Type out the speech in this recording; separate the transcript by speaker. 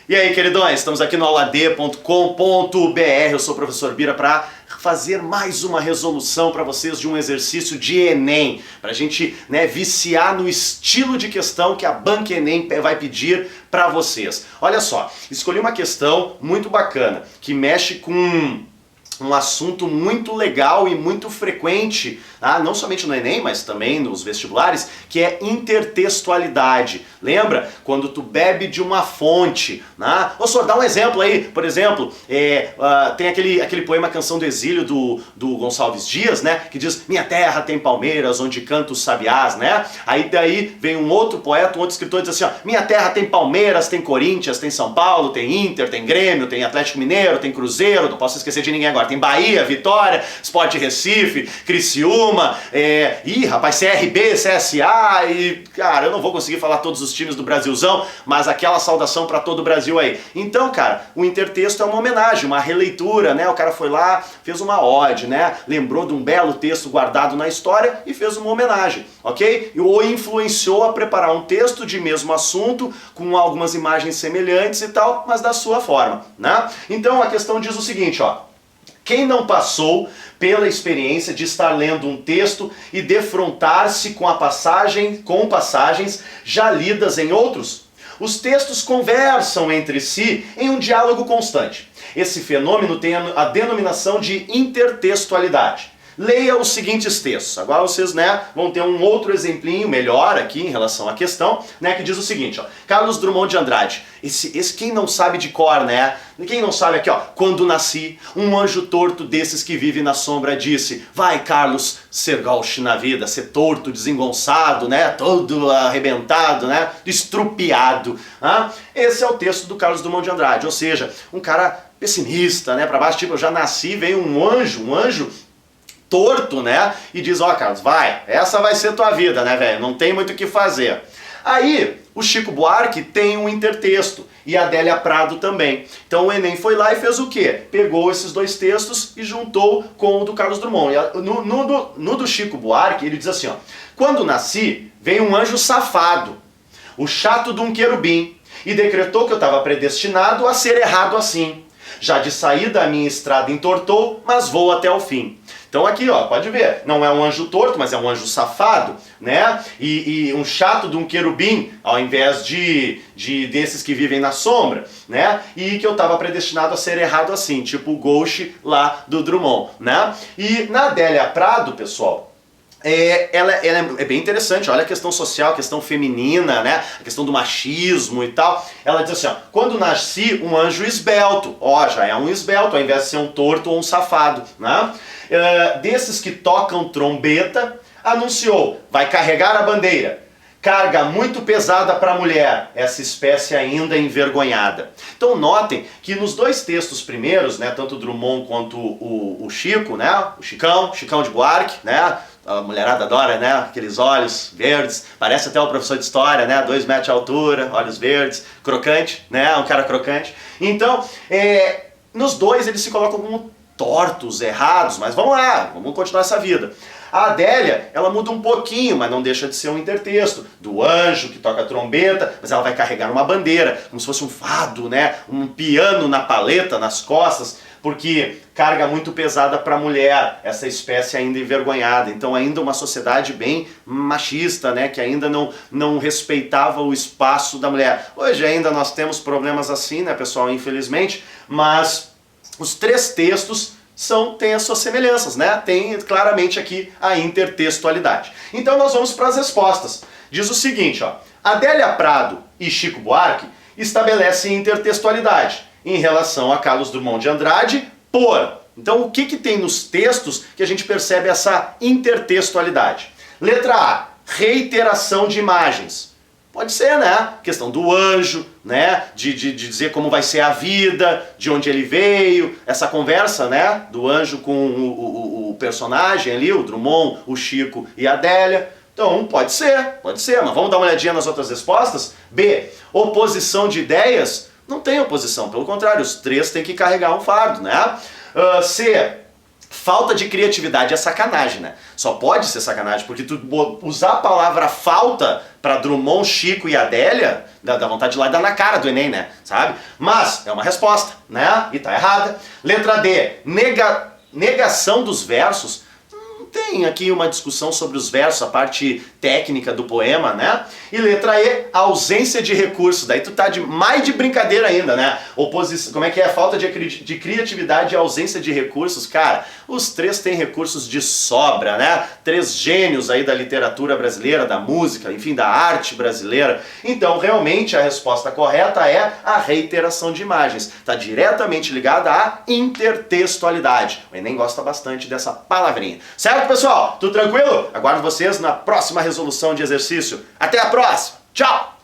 Speaker 1: E aí, queridões, estamos aqui no auad.com.br, eu sou o professor Bira para fazer mais uma resolução para vocês de um exercício de Enem, para a gente viciar no estilo de questão que a Banca Enem vai pedir para vocês. Olha só, escolhi uma questão muito bacana, que mexe com um assunto muito legal e muito frequente, não somente no Enem, mas também nos vestibulares, que é intertextualidade. Lembra? Quando tu bebe de uma fonte. Ô, senhor, dá um exemplo aí. Por exemplo, tem aquele poema Canção do Exílio do Gonçalves Dias, que diz: minha terra tem palmeiras onde cantam os sabiás, Aí daí vem um outro poeta, um outro escritor e diz assim, ó, minha terra tem Palmeiras, tem Corinthians, tem São Paulo, tem Inter, tem Grêmio, tem Atlético Mineiro, tem Cruzeiro, não posso esquecer de ninguém agora. Tem Bahia, Vitória, Sport Recife, Criciúma, CRB, CSA e, cara, eu não vou conseguir falar todos os times do Brasilzão, mas aquela saudação para todo o Brasil aí. Então, cara, o intertexto é uma homenagem, uma releitura, O cara foi lá, fez uma ode, Lembrou de um belo texto guardado na história e fez uma homenagem, ok? Ou influenciou a preparar um texto de mesmo assunto, com algumas imagens semelhantes e tal, mas da sua forma, Então, a questão diz o seguinte, ó. Quem não passou pela experiência de estar lendo um texto e defrontar-se com passagens já lidas em outros? Os textos conversam entre si em um diálogo constante. Esse fenômeno tem a denominação de intertextualidade. Leia os seguintes textos. Agora vocês vão ter um outro exemplinho melhor aqui em relação à questão, que diz o seguinte, ó. Carlos Drummond de Andrade. Esse quem não sabe de cor, Quem não sabe aqui, ó. Quando nasci, um anjo torto desses que vive na sombra disse: vai, Carlos, ser gaucho na vida, ser torto, desengonçado, todo arrebentado, estrupiado. Esse é o texto do Carlos Drummond de Andrade, ou seja, um cara pessimista, para baixo, tipo, eu já nasci, veio um anjo torto, e diz, ó, Carlos, vai, essa vai ser tua vida, velho, não tem muito o que fazer. Aí, o Chico Buarque tem um intertexto, e a Adélia Prado também. Então o Enem foi lá e fez o quê? Pegou esses dois textos e juntou com o do Carlos Drummond. No do Chico Buarque, ele diz assim, ó, quando nasci, veio um anjo safado, o chato de um querubim, e decretou que eu estava predestinado a ser errado assim. Já de saída a minha estrada entortou, mas vou até o fim. Então aqui, ó, pode ver, não é um anjo torto, mas é um anjo safado, E um chato de um querubim, ao invés desses que vivem na sombra, E que eu estava predestinado a ser errado assim, tipo o Gauche lá do Drummond, E na Adélia Prado, pessoal, ela é bem interessante, olha a questão social, a questão feminina, a questão do machismo e tal. Ela diz assim, ó, quando nasci, um anjo esbelto, já é um esbelto, ao invés de ser um torto ou um safado, desses que tocam trombeta, anunciou, vai carregar a bandeira. Carga muito pesada para a mulher, essa espécie ainda envergonhada. Então notem que nos dois textos primeiros, tanto o Drummond quanto o Chico, o Chicão de Buarque, a mulherada adora, aqueles olhos verdes, parece até o professor de história, 2 metros de altura, olhos verdes, crocante, um cara crocante. Então, nos dois eles se colocam como tortos, errados, mas vamos lá, vamos continuar essa vida. A Adélia, ela muda um pouquinho, mas não deixa de ser um intertexto, do anjo que toca a trombeta, mas ela vai carregar uma bandeira, como se fosse um fado, um piano na paleta, nas costas, porque carga muito pesada para a mulher, essa espécie ainda envergonhada. Então ainda uma sociedade bem machista, que ainda não respeitava o espaço da mulher. Hoje ainda nós temos problemas assim, pessoal, infelizmente, mas os três textos têm as suas semelhanças, Tem claramente aqui a intertextualidade. Então nós vamos para as respostas. Diz o seguinte, ó, Adélia Prado e Chico Buarque estabelecem intertextualidade em relação a Carlos Drummond de Andrade Então o que tem nos textos que a gente percebe essa intertextualidade? Letra A, reiteração de imagens. Pode ser, questão do anjo, de dizer como vai ser a vida, de onde ele veio, essa conversa, do anjo com o personagem ali, o Drummond, o Chico e a Adélia. Então, pode ser, mas vamos dar uma olhadinha nas outras respostas? B, oposição de ideias. Não tem oposição, pelo contrário, os três têm que carregar um fardo, C, falta de criatividade é sacanagem, né? Só pode ser sacanagem, porque tu usar a palavra falta para Drummond, Chico e Adélia, dá vontade de ir lá e dar na cara do Enem, né? Sabe? Mas é uma resposta, né? E tá errada. Letra D, negação dos versos. Tem aqui uma discussão sobre os versos, a parte técnica do poema, né? E letra E, ausência de recursos. Daí tu tá mais de brincadeira ainda, né? Oposição, como é que é? Falta de criatividade e ausência de recursos. Cara, os três têm recursos de sobra, né? Três gênios aí da literatura brasileira, da música, enfim, da arte brasileira. Então, realmente, a resposta correta é a reiteração de imagens. Tá diretamente ligada à intertextualidade. O Enem gosta bastante dessa palavrinha. Certo, pessoal? Tudo tranquilo? Aguardo vocês na próxima resolução de exercício. Até a próxima! Tchau!